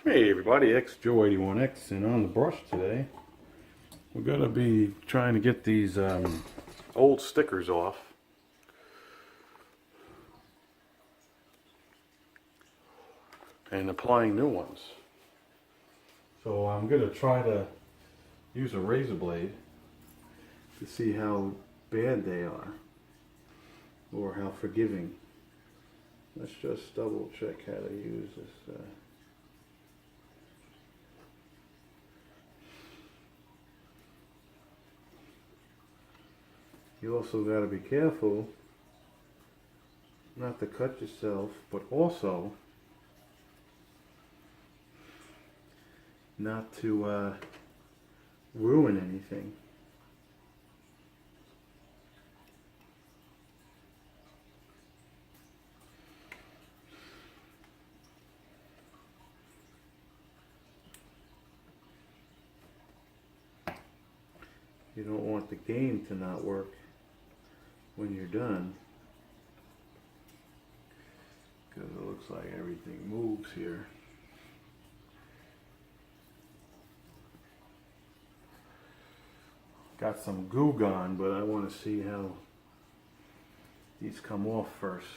Hey everybody, XJoe81X, and on the brush today we're going to be trying to get these old stickers off. And applying new ones. So I'm going to try to use a razor blade to see how bad they are or how forgiving. Let's just double check how to use this. You also got to be careful not to cut yourself, but also not to ruin anything. You don't want the game to not work when you're done, because it looks like everything moves here. Got some goo gone, but I want to see how these come off first.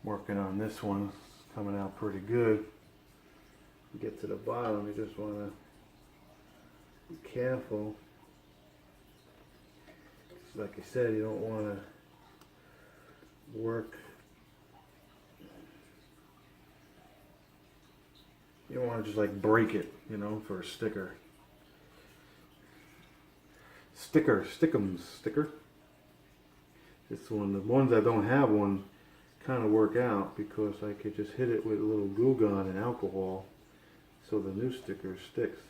Working on this one, it's coming out pretty good. Get to the bottom, you just want to be careful. Like I said, you don't want to work. You don't want to just like break it, you know, for a sticker. Sticker. This one, the ones that don't have one, kind of work out because I could just hit it with a little glue gun and alcohol so the new sticker sticks.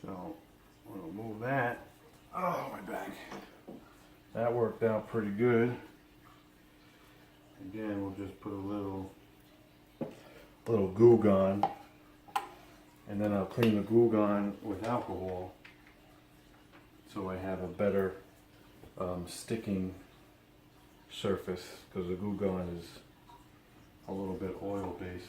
So I'm gonna move that. Oh, my back. That worked out pretty good. Again, we'll just put a little Goo Gone, and then I'll clean the Goo Gone with alcohol so I have a better sticking surface, because the Goo Gone is a little bit oil based.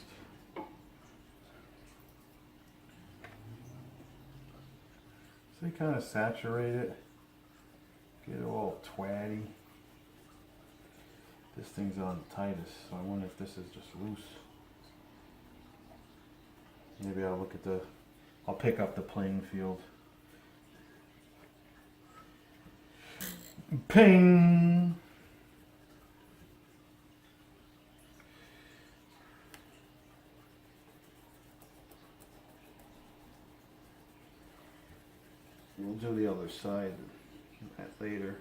So you kind of saturate it, get it all twatty. This thing's on the tightest, so I wonder if this is just loose. Maybe I'll pick up the playing field. Ping! We'll do the other side later.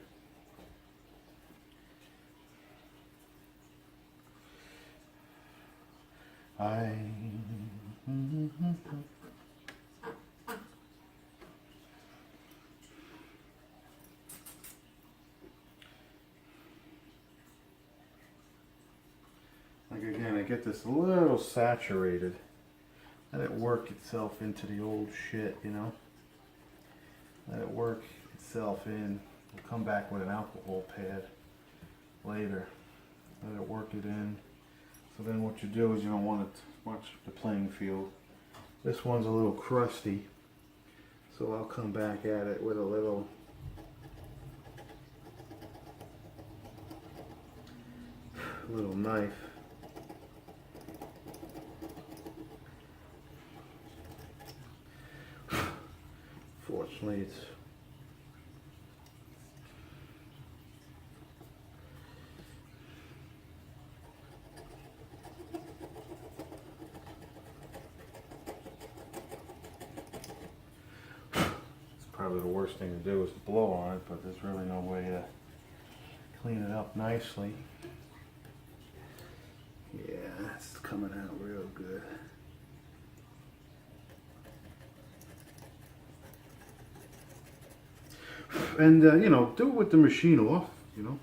Like again, I get this a little saturated. Let it work itself into the old shit, you know? Let it work itself in. We'll come back with an alcohol pad later. Let it work it in. So then what you do is you don't want it to watch the playing field. This one's a little crusty, so I'll come back at it with a little knife. Fortunately, it's probably the worst thing to do is to blow on it, but there's really no way to clean it up nicely. Yeah, it's coming out real good. And you know, do it with the machine off. You know,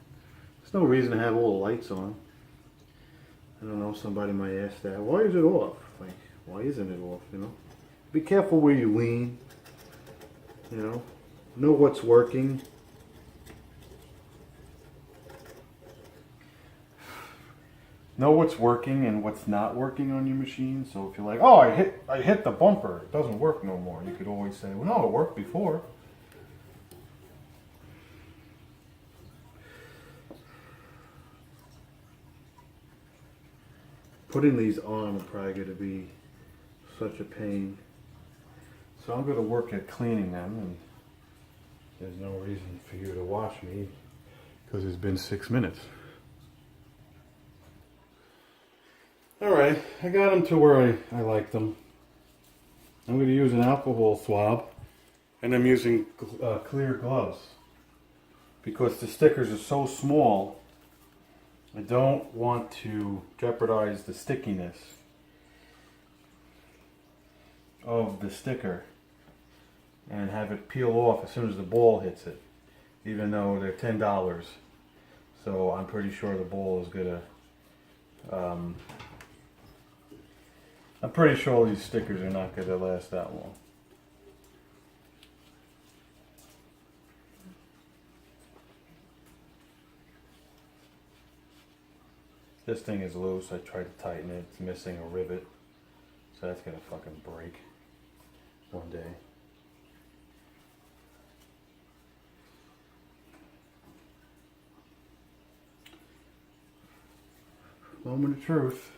there's no reason to have all the lights on. I don't know, somebody might ask that. Why is it off? Like, why isn't it off? You know, be careful where you lean. You know what's working. Know what's working and what's not working on your machine. So if you're like, oh, I hit the bumper, it doesn't work no more. You could always say, well, no, it worked before. Putting these on are probably going to be such a pain. So I'm going to work at cleaning them, and there's no reason for you to watch me because it's been 6 minutes. Alright, I got them to where I like them. I'm going to use an alcohol swab, and I'm using clear gloves because the stickers are so small. I don't want to jeopardize the stickiness of the sticker and have it peel off as soon as the ball hits it, even though they're $10. So I'm pretty sure the ball is gonna I'm pretty sure these stickers are not gonna last that long. This thing is loose. I tried to tighten it. It's missing a rivet. So that's gonna fucking break one day. Moment of truth.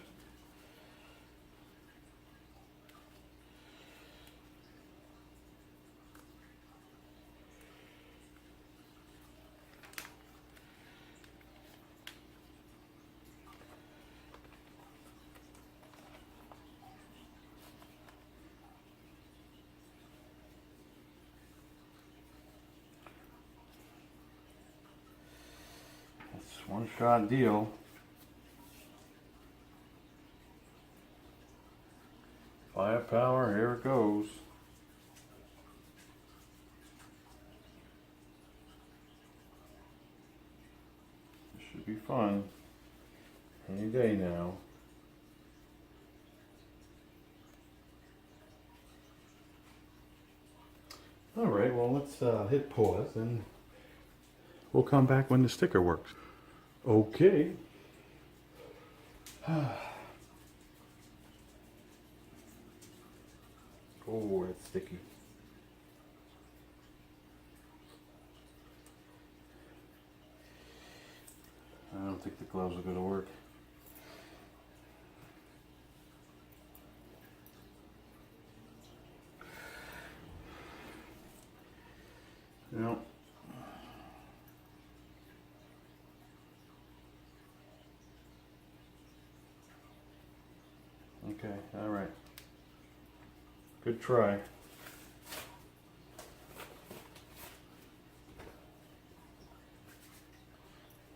It's one shot deal. Firepower, here it goes. This should be fun. Any day now. Alright, well let's hit pause and we'll come back when the sticker works. Okay. Oh, it's sticky. I don't think the gloves are going to work. No. Okay, all right. Good try.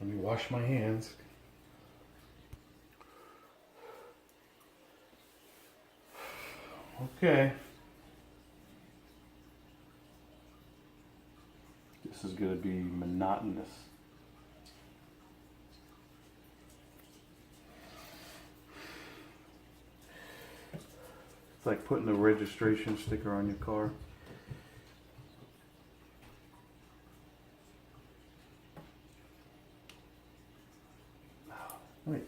Let me wash my hands. Okay. This is going to be monotonous. It's like putting a registration sticker on your car. Wait.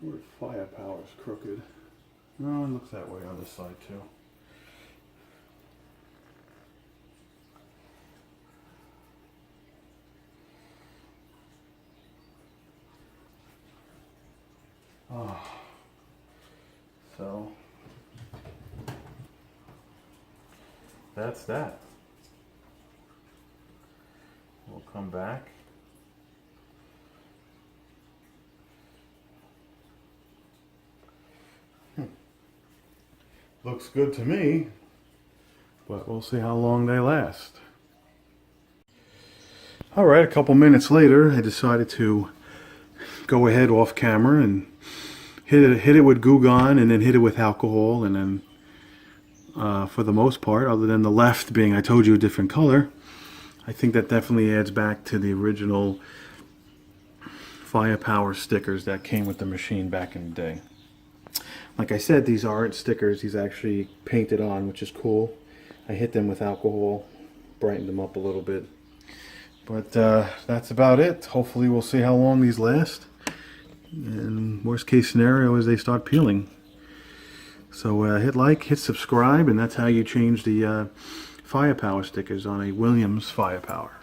Where's firepower is crooked? No, it looks that way on this side too. Oh. So that's that. We'll come back. Looks good to me, but we'll see how long they last. Alright, a couple minutes later, I decided to go ahead off camera and hit it with Goo Gone and then hit it with alcohol, and then for the most part, other than the left being, I told you, a different color, I think that definitely adds back to the original Firepower stickers that came with the machine back in the day. Like I said, these aren't stickers, these actually painted on, which is cool. I hit them with alcohol, brightened them up a little bit. But that's about it. Hopefully we'll see how long these last. And worst case scenario is they start peeling. So hit like, hit subscribe, and that's how you change the Firepower stickers on a Williams Firepower.